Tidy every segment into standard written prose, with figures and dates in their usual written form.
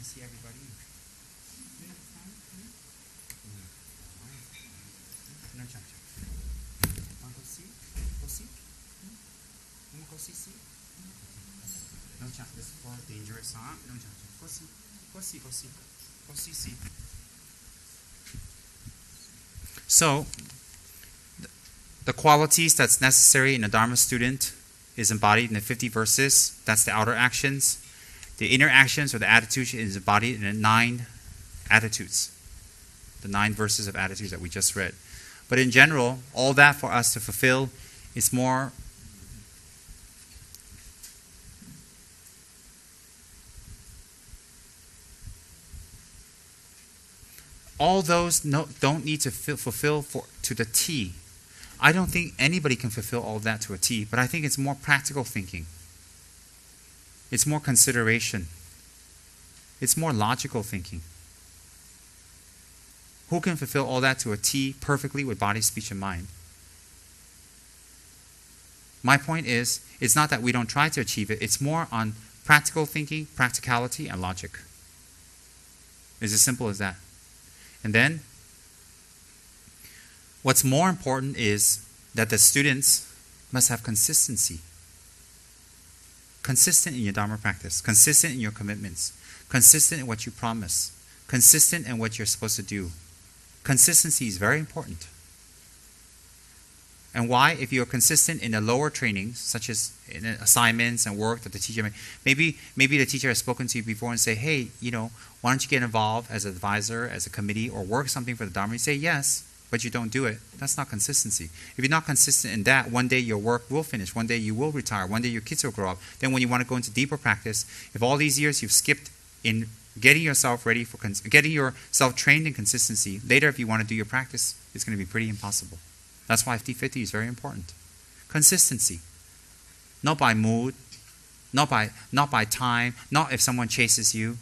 see everybody. No chapter. Want to go see? Go see? Want to go see? No chapter. This is for dangerous, huh? No chapter. Go see. Go see. Go see. Go see. So, the qualities that's necessary in a Dharma student is embodied in the 50 verses. That's the outer actions. The inner actions or the attitudes is embodied in the 9 attitudes. The 9 verses of attitudes that we just read. But in general, all that for us to fulfill is more all those don't need to fulfill to the T. I don't think anybody can fulfill all that to a T, but I think it's more practical thinking. It's more consideration. It's more logical thinking. Who can fulfill all that to a T perfectly with body, speech, and mind? My point is, it's not that we don't try to achieve it. It's more on practical thinking, practicality, and logic. It's as simple as that. And then, what's more important is that the students must have consistency. Consistent in your Dharma practice, consistent in your commitments, consistent in what you promise, consistent in what you're supposed to do. Consistency is very important. And why? If you're consistent in the lower trainings, such as in assignments and work that the teacher maybe the teacher has spoken to you before and say, hey, why don't you get involved as an advisor, as a committee, or work something for the Dharma? You say yes, but you don't do it. That's not consistency. If you're not consistent in that, one day your work will finish, one day you will retire, one day your kids will grow up. Then when you want to go into deeper practice, if all these years you've skipped in getting yourself ready for getting yourself trained in consistency, later if you want to do your practice, it's going to be pretty impossible. That's why 50-50 is very important. Consistency. Not by mood, not by time, not if someone chases you,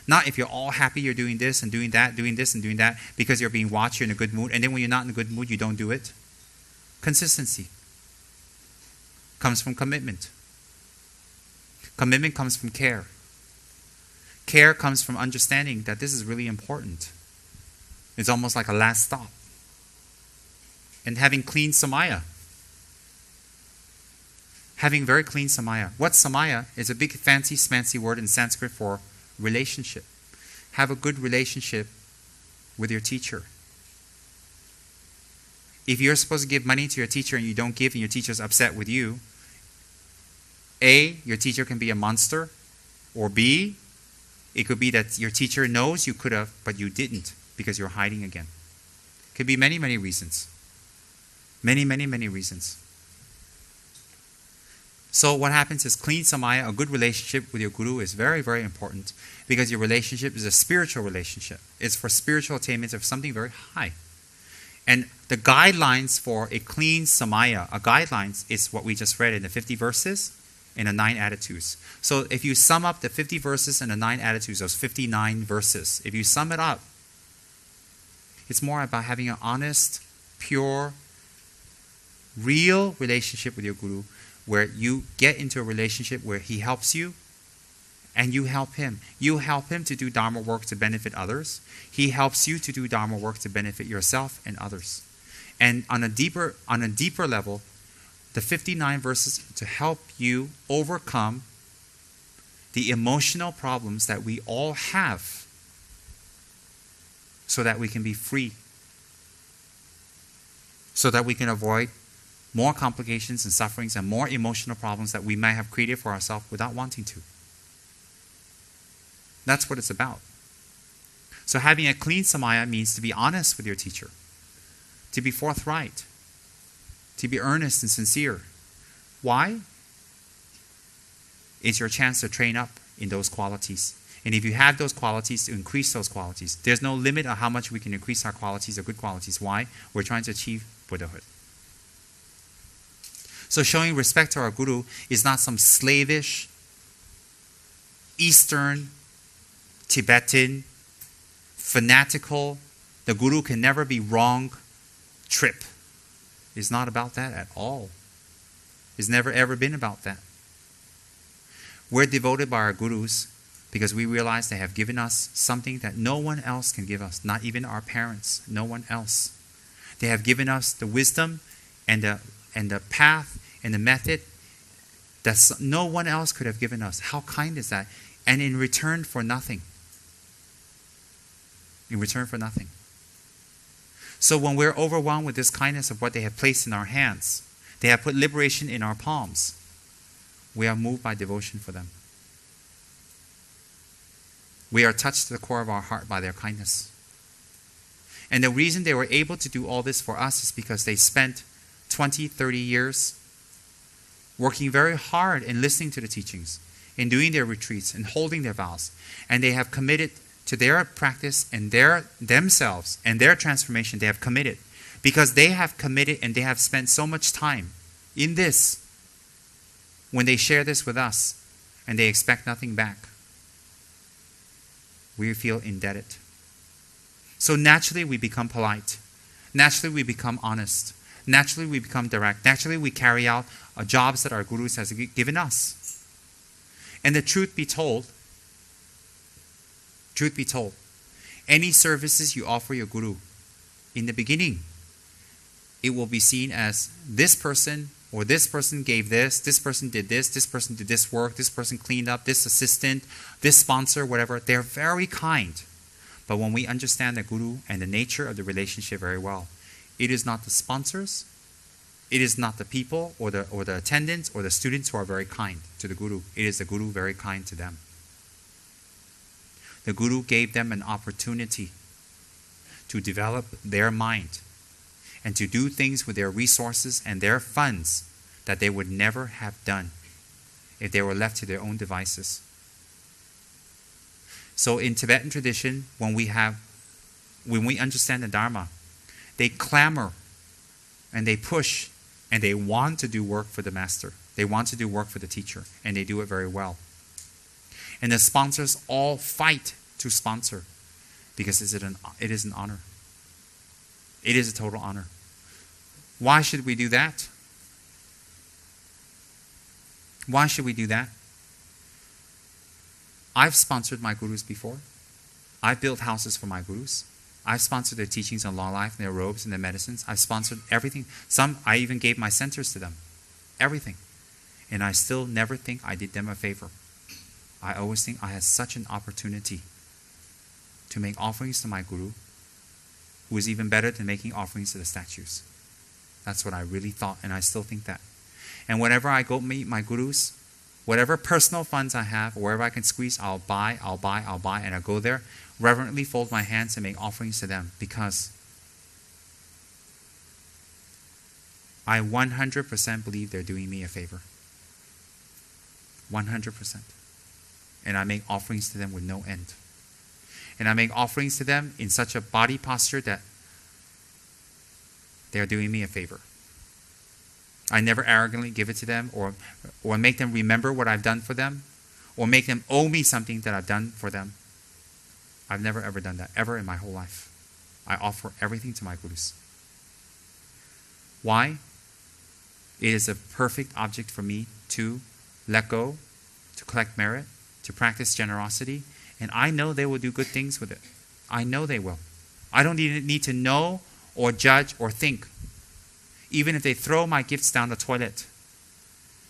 not if you're all happy you're doing this and doing that, doing this and doing that, because you're being watched, you're in a good mood, and then when you're not in a good mood, you don't do it. Consistency comes from commitment. Commitment comes from care. Care comes from understanding that this is really important. It's almost like a last stop. And having clean samaya. Having very clean samaya. What's samaya? Is a big fancy smancy word in Sanskrit for relationship. Have a good relationship with your teacher. If you're supposed to give money to your teacher and you don't give and your teacher's upset with you, A, your teacher can be a monster, or B, it could be that your teacher knows you could have, but you didn't because you're hiding again. It could be many, many reasons. Many, many, many reasons. So what happens is clean samaya, a good relationship with your guru is very, very important because your relationship is a spiritual relationship. It's for spiritual attainments of something very high. And the guidelines for a clean samaya, guidelines is what we just read in the 50 verses and the 9 attitudes. So if you sum up the 50 verses and the 9 attitudes, those 59 verses, if you sum it up, it's more about having an honest, pure, real relationship with your guru, where you get into a relationship where he helps you and you help him. You help him to do Dharma work to benefit others. He helps you to do Dharma work to benefit yourself and others. And on a deeper level, the 59 verses to help you overcome the emotional problems that we all have so that we can be free, so that we can avoid more complications and sufferings and more emotional problems that we may have created for ourselves without wanting to. That's what it's about. So having a clean samaya means to be honest with your teacher, to be forthright, to be earnest and sincere. Why? It's your chance to train up in those qualities. And if you have those qualities, to increase those qualities. There's no limit on how much we can increase our qualities or good qualities. Why? We're trying to achieve Buddhahood. So showing respect to our guru is not some slavish, Eastern, Tibetan, fanatical, the guru can never be wrong trip. It's not about that at all. It's never ever been about that. We're devoted by our gurus because we realize they have given us something that no one else can give us, not even our parents, no one else. They have given us the wisdom and the path and the method that no one else could have given us. How kind is that? And in return for nothing. In return for nothing. So when we're overwhelmed with this kindness of what they have placed in our hands, they have put liberation in our palms, we are moved by devotion for them. We are touched to the core of our heart by their kindness. And the reason they were able to do all this for us is because they spent 20, 30 years working very hard in listening to the teachings, in doing their retreats, and holding their vows. And they have committed to their practice and themselves and their transformation. They have committed. Because they have committed and they have spent so much time in this, when they share this with us and they expect nothing back, we feel indebted. So naturally we become polite. Naturally we become honest. Naturally we become direct. Naturally we carry out jobs that our gurus has given us. And the truth be told, any services you offer your guru, in the beginning, it will be seen as this person or this person gave this person did this work, this person cleaned up, this assistant, this sponsor, whatever. They're very kind. But when we understand the guru and the nature of the relationship very well, it is not the sponsors, it is not the people or the attendants or the students who are very kind to the guru. It is the guru very kind to them. The guru gave them an opportunity to develop their mind and to do things with their resources and their funds that they would never have done if they were left to their own devices. So in Tibetan tradition, when we understand the Dharma, they clamor and they push and they want to do work for the master. They want to do work for the teacher, and they do it very well. And the sponsors all fight to sponsor because it is an honor. It is a total honor. Why should we do that? Why should we do that? I've sponsored my gurus before. I've built houses for my gurus. I've sponsored their teachings on long life and their robes and their medicines. I've sponsored everything. Some, I even gave my centers to them. Everything. And I still never think I did them a favor. I always think I had such an opportunity to make offerings to my guru, who is even better than making offerings to the statues. That's what I really thought, and I still think that. And whenever I go meet my gurus, whatever personal funds I have, or wherever I can squeeze, I'll buy, and I go there, reverently fold my hands and make offerings to them, because I 100% believe they're doing me a favor. 100%. And I make offerings to them with no end. And I make offerings to them in such a body posture that they're doing me a favor. I never arrogantly give it to them or make them remember what I've done for them or make them owe me something that I've done for them. I've never ever done that, ever in my whole life. I offer everything to my gurus. Why? It is a perfect object for me to let go, to collect merit, to practice generosity, and I know they will do good things with it. I know they will. I don't need to know or judge or think. Even if they throw my gifts down the toilet,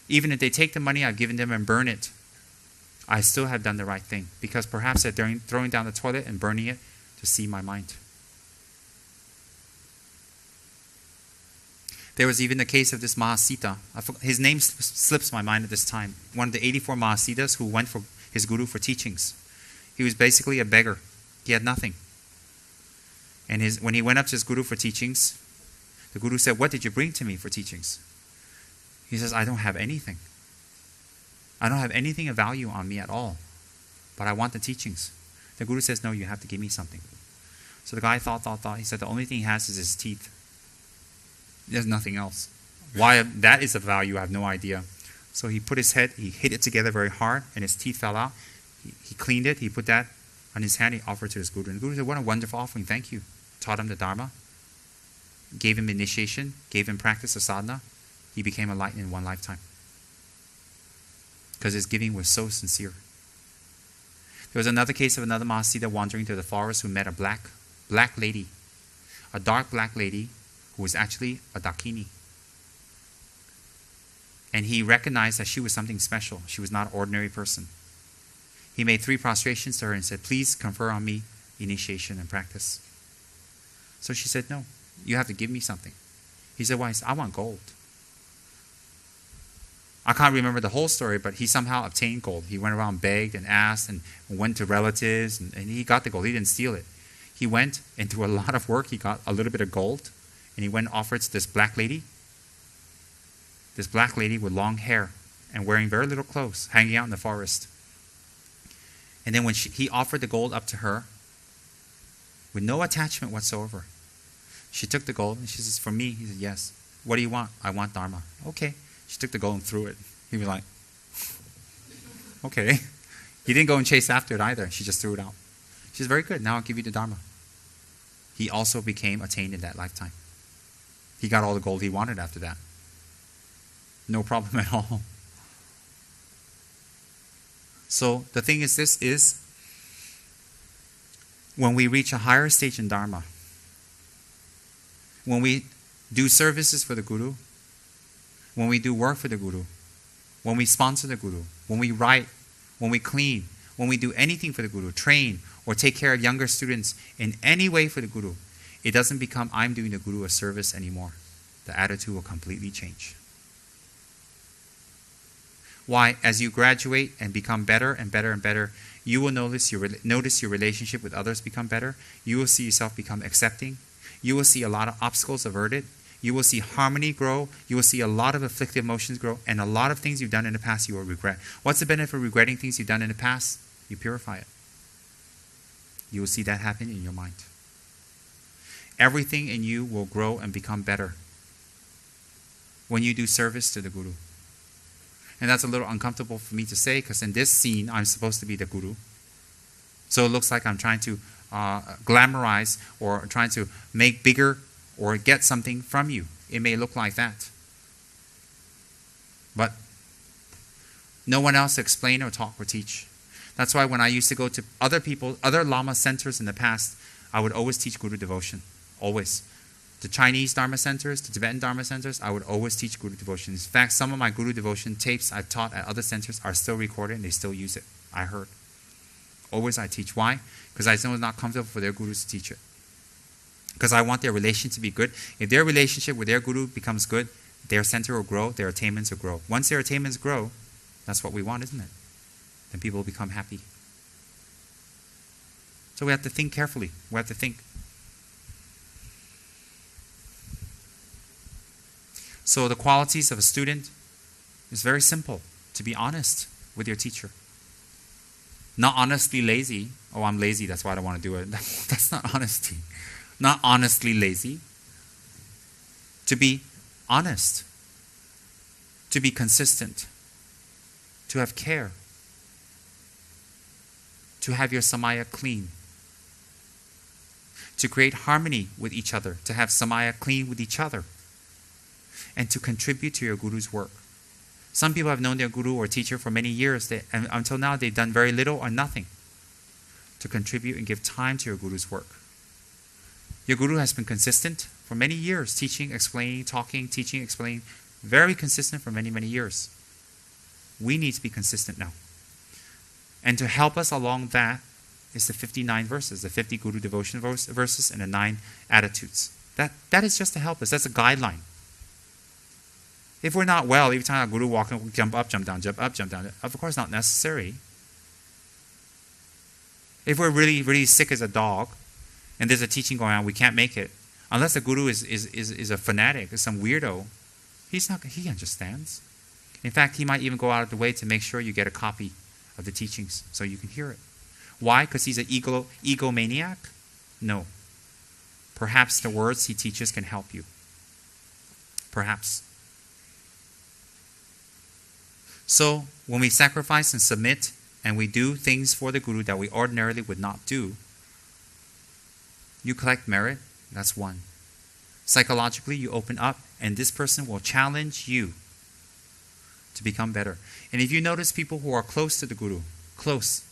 even if they take the money I've given them and burn it, I still have done the right thing, because perhaps they're throwing down the toilet and burning it to see my mind. There was even the case of this Mahasita. His name slips my mind at this time. One of the 84 Mahasitas who went for his guru for teachings. He was basically a beggar. He had nothing. And when he went up to his guru for teachings, the guru said, "What did you bring to me for teachings?" He says, "I don't have anything. I don't have anything of value on me at all. But I want the teachings." The guru says, "No, you have to give me something." So the guy thought. He said, "The only thing he has is his teeth. There's nothing else." Why that is of value, I have no idea. So he put his head, he hit it together very hard, and his teeth fell out. He cleaned it, he put that on his hand, he offered to his guru. And the guru said, "What a wonderful offering, thank you." Taught him the Dharma, gave him initiation, gave him practice of sadhana. He became enlightened in one lifetime. Because his giving was so sincere. There was another case of another Mahasiddha wandering through the forest who met a black lady, a dark black lady who was actually a Dakini. And he recognized that she was something special. She was not an ordinary person. He made 3 prostrations to her and said, please confer on me initiation and practice. So she said, no, you have to give me something. He said, why? He said, I want gold. I can't remember the whole story, but he somehow obtained gold. He went around, begged and asked and went to relatives, and he got the gold. He didn't steal it. He went and through a lot of work, he got a little bit of gold, and he went and offered to this black lady. This black lady with long hair and wearing very little clothes, hanging out in the forest. And then when he offered the gold up to her, with no attachment whatsoever, she took the gold and she says, for me? He said, yes. What do you want? I want Dharma. Okay. She took the gold and threw it. He was like, okay. He didn't go and chase after it either. She just threw it out. She says, very good. Now I'll give you the Dharma. He also became attained in that lifetime. He got all the gold he wanted after that. No problem at all. So the thing is, this is when we reach a higher stage in Dharma, when we do services for the Guru, when we do work for the Guru, when we sponsor the Guru, when we write, when we clean, when we do anything for the Guru, train or take care of younger students in any way for the Guru, it doesn't become I'm doing the Guru a service anymore. The attitude will completely change. Why? As you graduate and become better and better and better, you will notice your relationship with others become better. You will see yourself become accepting. You will see a lot of obstacles averted. You will see harmony grow. You will see a lot of afflictive emotions grow. And a lot of things you've done in the past you will regret. What's the benefit of regretting things you've done in the past? You purify it. You will see that happen in your mind. Everything in you will grow and become better when you do service to the Guru. And that's a little uncomfortable for me to say, because in this scene, I'm supposed to be the Guru. So it looks like I'm trying to glamorize or trying to make bigger or get something from you. It may look like that. But no one else to explain or talk or teach. That's why when I used to go to other Lama centers in the past, I would always teach Guru devotion. Always. The Chinese Dharma centers, the Tibetan Dharma centers, I would always teach Guru devotion. In fact, some of my Guru devotion tapes I've taught at other centers are still recorded and they still use it. I heard. Always I teach. Why? Because I know it's not comfortable for their Gurus to teach it. Because I want their relation to be good. If their relationship with their Guru becomes good, their center will grow, their attainments will grow. Once their attainments grow, that's what we want, isn't it? Then people will become happy. So we have to think carefully. We have to think. So the qualities of a student is very simple. To be honest with your teacher. Not honestly lazy. Oh, I'm lazy, that's why I don't want to do it. That's not honesty. Not honestly lazy. To be honest. To be consistent. To have care. To have your samaya clean. To create harmony with each other. To have samaya clean with each other. And to contribute to your Guru's work. Some people have known their Guru or teacher for many years, and until now they've done very little or nothing to contribute and give time to your Guru's work. Your Guru has been consistent for many years, teaching, explaining, talking, teaching, explaining, very consistent for many, many years. We need to be consistent now. And to help us along that is the 59 verses, the 50 Guru devotion verses and the 9 attitudes. That is just to help us. That's a guideline. If we're not well, every time a Guru walks in, we jump up, jump down, jump up, jump down. Of course, not necessary. If we're really, really sick as a dog, and there's a teaching going on, we can't make it. Unless the Guru is a fanatic, is some weirdo, he understands. In fact, he might even go out of the way to make sure you get a copy of the teachings so you can hear it. Why? Because he's an egomaniac? No. Perhaps the words he teaches can help you. Perhaps. So, when we sacrifice and submit, and we do things for the Guru that we ordinarily would not do, you collect merit, that's one. Psychologically, you open up, and this person will challenge you to become better. And if you notice people who are close to the Guru, close,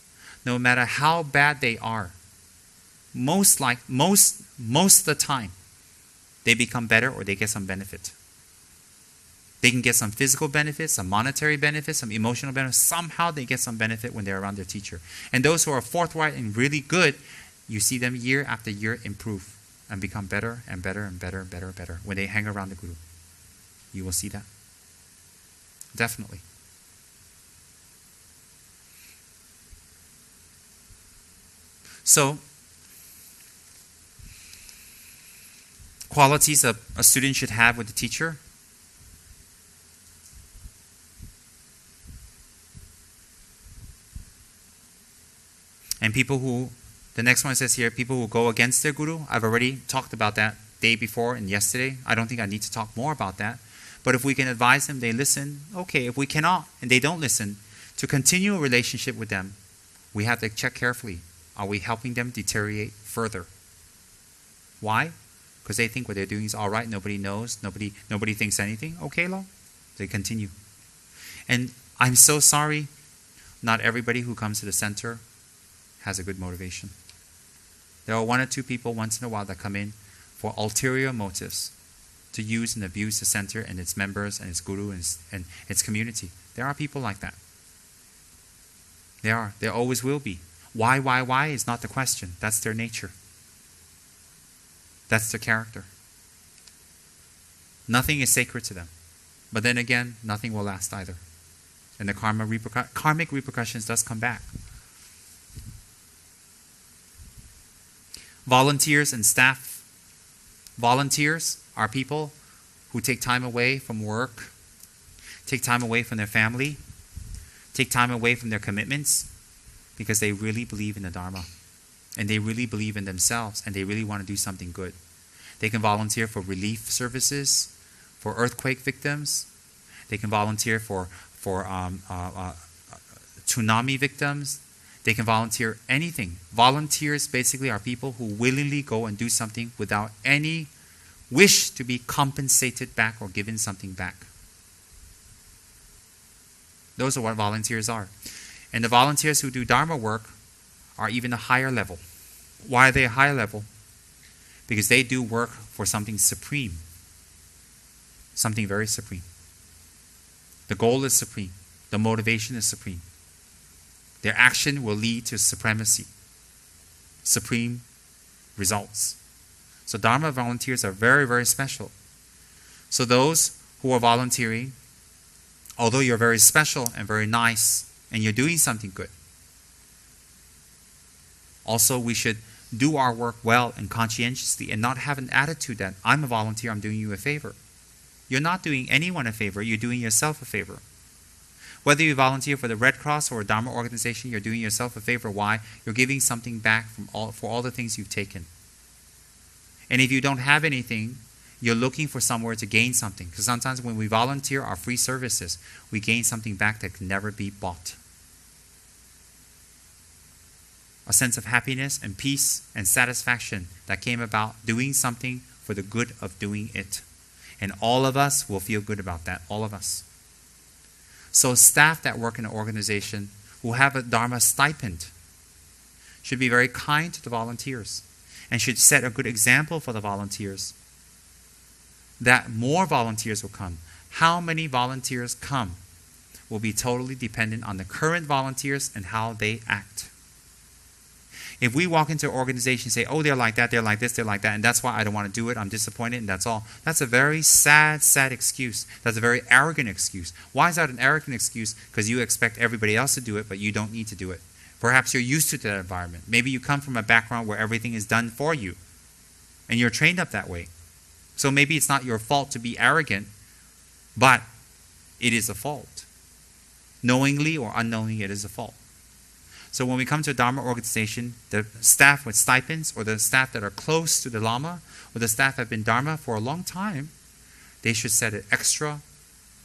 no matter how bad they are, most of the time, they become better or they get some benefit. They can get some physical benefits, some monetary benefits, some emotional benefits. Somehow they get some benefit when they're around their teacher. And those who are forthright and really good, you see them year after year improve and become better and better and better and better and better when they hang around the Guru. You will see that. Definitely. So, qualities a student should have with the teacher. And people who, the next one says here, people who go against their guru. I've already talked about that day before and yesterday. I don't think I need to talk more about that. But if we can advise them, they listen. Okay, if we cannot and they don't listen, to continue a relationship with them, we have to check carefully. Are we helping them deteriorate further? Why? Because they think what they're doing is all right. Nobody knows. Nobody thinks anything. Okay, Lo. They continue. And I'm so sorry, not everybody who comes to the center has a good motivation. There are one or two people once in a while that come in for ulterior motives to use and abuse the center and its members and its guru and its community. There are people like that. There are. There always will be. Why is not the question. That's their nature. That's their character. Nothing is sacred to them. But then again, nothing will last either. And the karmic repercussions does come back. Volunteers and staff. Volunteers are people who take time away from work, take time away from their family, take time away from their commitments because they really believe in the Dharma and they really believe in themselves and they really want to do something good. They can volunteer for relief services, for earthquake victims. They can volunteer for tsunami victims. They can volunteer anything. Volunteers basically are people who willingly go and do something without any wish to be compensated back or given something back. Those are what volunteers are. And the volunteers who do Dharma work are even a higher level. Why are they a higher level? Because they do work for something supreme. Something very supreme. The goal is supreme. The motivation is supreme. Their action will lead to supremacy, supreme results. So Dharma volunteers are very, very special. So those who are volunteering, although you're very special and very nice and you're doing something good, also we should do our work well and conscientiously and not have an attitude that I'm a volunteer, I'm doing you a favor. You're not doing anyone a favor, you're doing yourself a favor. Whether you volunteer for the Red Cross or a Dharma organization, you're doing yourself a favor. Why? You're giving something back for all the things you've taken. And if you don't have anything, you're looking for somewhere to gain something. Because sometimes when we volunteer our free services, we gain something back that can never be bought. A sense of happiness and peace and satisfaction that came about doing something for the good of doing it. And all of us will feel good about that. All of us. So staff that work in an organization who have a Dharma stipend should be very kind to the volunteers and should set a good example for the volunteers that more volunteers will come. How many volunteers come will be totally dependent on the current volunteers and how they act. If we walk into an organization and say, oh, they're like that, they're like this, they're like that, and that's why I don't want to do it, I'm disappointed, and that's all. That's a very sad excuse. That's a very arrogant excuse. Why is that an arrogant excuse? Because you expect everybody else to do it, but you don't need to do it. Perhaps you're used to that environment. Maybe you come from a background where everything is done for you, and you're trained up that way. So maybe it's not your fault to be arrogant, but it is a fault. Knowingly or unknowingly, it is a fault. So when we come to a Dharma organization, the staff with stipends or the staff that are close to the Lama or the staff that have been Dharma for a long time, they should set an extra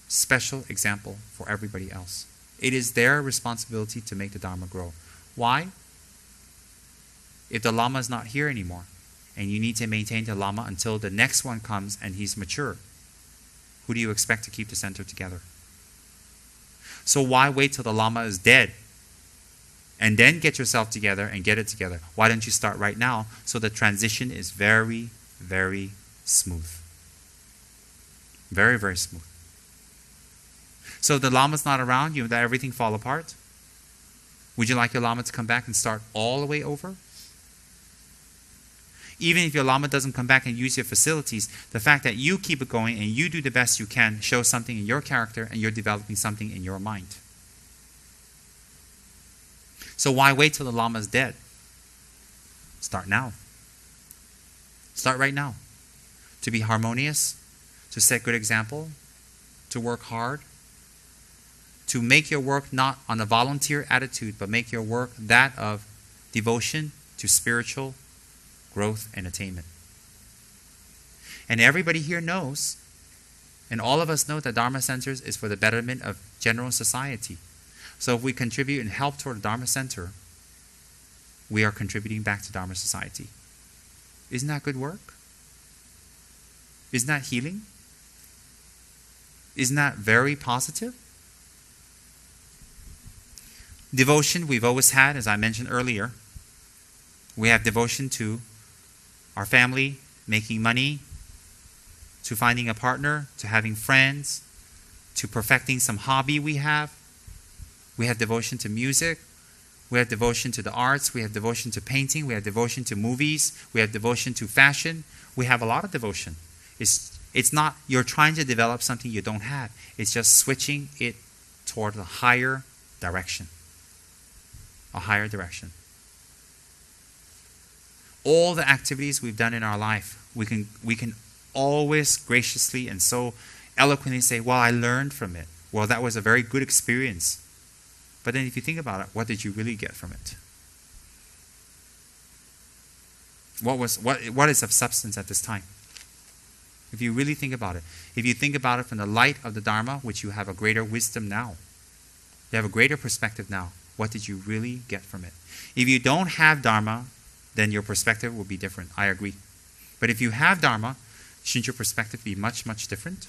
special example for everybody else. It is their responsibility to make the Dharma grow. Why? If the Lama is not here anymore and you need to maintain the Lama until the next one comes and he's mature, who do you expect to keep the center together? So why wait till the Lama is dead and then get yourself together and get it together. Why don't you start right now so the transition is very, very smooth. Very, very smooth. So if the Lama's not around, you let everything fall apart. Would you like your Lama to come back and start all the way over? Even if your Lama doesn't come back and use your facilities, the fact that you keep it going and you do the best you can shows something in your character and you're developing something in your mind. So why wait till the Lama's dead? Start now. Start right now. To be harmonious, to set good example, to work hard, to make your work not on a volunteer attitude, but make your work that of devotion to spiritual growth and attainment. And everybody here knows, and all of us know, that Dharma centers is for the betterment of general society. So if we contribute and help toward the Dharma center, we are contributing back to Dharma society. Isn't that good work? Isn't that healing? Isn't that very positive? Devotion we've always had, as I mentioned earlier. We have devotion to our family, making money, to finding a partner, to having friends, to perfecting some hobby we have. We have devotion to music. We have devotion to the arts. We have devotion to painting. We have devotion to movies. We have devotion to fashion. We have a lot of devotion. It's not you're trying to develop something you don't have. It's just switching it toward a higher direction. A higher direction. All the activities we've done in our life, we can always graciously and so eloquently say, well, I learned from it. Well, that was a very good experience. But then if you think about it, what did you really get from it? What is of substance at this time? If you really think about it. If you think about it from the light of the Dharma, which you have a greater wisdom now. You have a greater perspective now. What did you really get from it? If you don't have Dharma, then your perspective will be different. I agree. But if you have Dharma, shouldn't your perspective be much, much different?